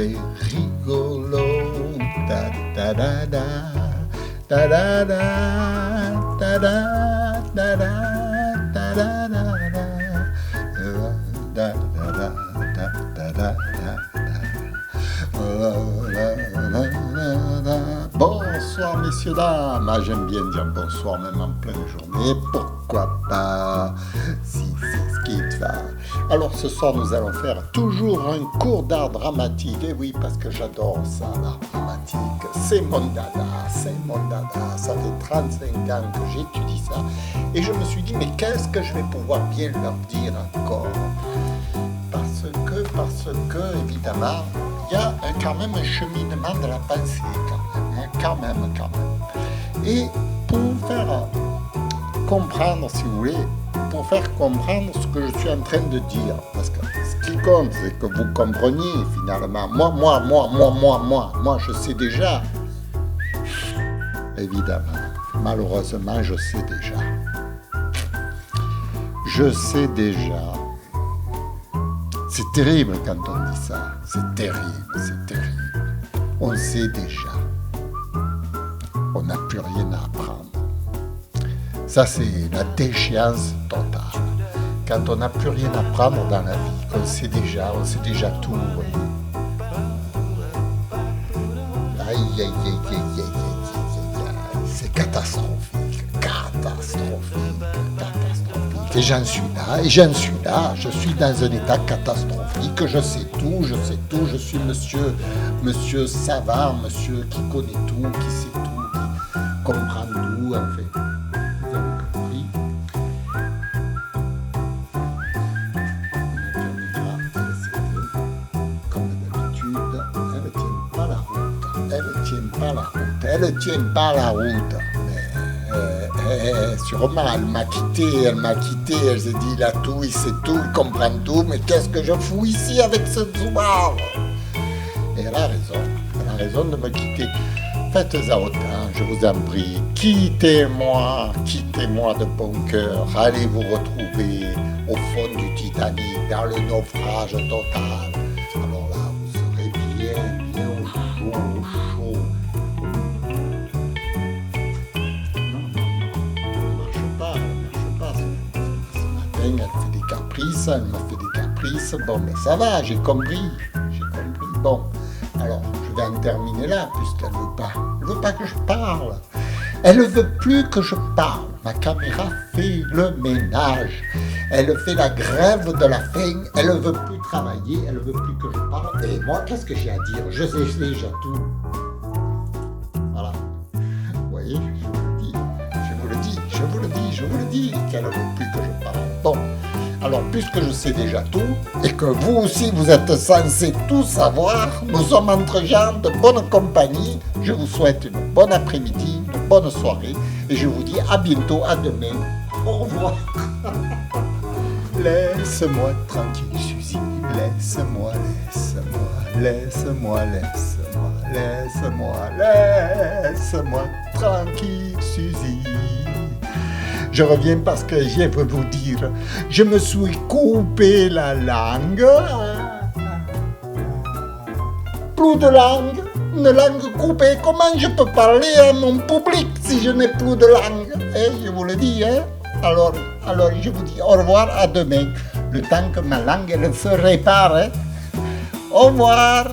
très rigolo. Da da da da, da da da, da da da da, da da da da, da da da da. Bonsoir messieurs, dames. Ah, j'aime bien dire bonsoir même en pleine journée. Pourquoi pas, si c'est ce qui te va. Alors ce soir nous allons faire toujours un cours d'art dramatique. Et oui, parce que j'adore ça, l'art dramatique. C'est mon dada, c'est mon dada. Ça fait 35 ans que j'étudie ça. Et je me suis dit, mais qu'est-ce que je vais pouvoir bien leur dire encore? Parce que évidemment, il y a quand même un cheminement de la pensée, quand même. Et pour faire comprendre, si vous voulez, pour faire comprendre ce que je suis en train de dire, parce que ce qui compte, c'est que vous compreniez finalement. Moi, je sais déjà. Évidemment, malheureusement, je sais déjà. Je sais déjà. C'est terrible quand on dit ça. C'est terrible. On sait déjà. On n'a plus rien à apprendre. Ça, c'est la déchéance totale. Quand on n'a plus rien à apprendre dans la vie, on sait déjà tout. Aïe. C'est catastrophique. Et j'en suis là, je suis dans un état catastrophique, je sais tout, je suis monsieur savant, monsieur qui connaît tout, qui sait tout, qui comprend tout, en fait. Vous avez compris? Comme d'habitude, elle tient pas la route. Sûrement, elle m'a quitté, elle s'est dit, il a tout, il sait tout, il comprend tout, mais qu'est-ce que je fous ici avec ce zouard? Et elle a raison de me quitter. Faites-en autant, je vous en prie, quittez-moi de bon cœur, allez vous retrouver au fond du Titanic, dans le naufrage total. Alors là, vous serez bien au chaud. Elle me fait des caprices, bon, ben ça va, j'ai compris, bon, alors, je vais en terminer là, puisqu'elle veut pas que je parle, elle veut plus que je parle, ma caméra fait le ménage, elle fait la grève de la faim, elle veut plus travailler, elle veut plus que je parle, et moi, qu'est-ce que j'ai à dire? Je sais déjà tout, voilà, vous voyez, je vous le dis, qu'elle veut plus que je parle, bon. Alors, puisque je sais déjà tout, et que vous aussi, vous êtes censés tout savoir, nous sommes entre gens de bonne compagnie. Je vous souhaite une bonne après-midi, une bonne soirée, et je vous dis à bientôt, à demain. Au revoir. Laisse-moi tranquille, Suzy. Laisse-moi tranquille, Suzy. Je reviens parce que je veux vous dire, je me suis coupé la langue. Plus de langue, une langue coupée. Comment je peux parler à mon public si je n'ai plus de langue? Je vous le dis, hein? Alors, je vous dis au revoir, à demain. Le temps que ma langue elle se répare. Au revoir.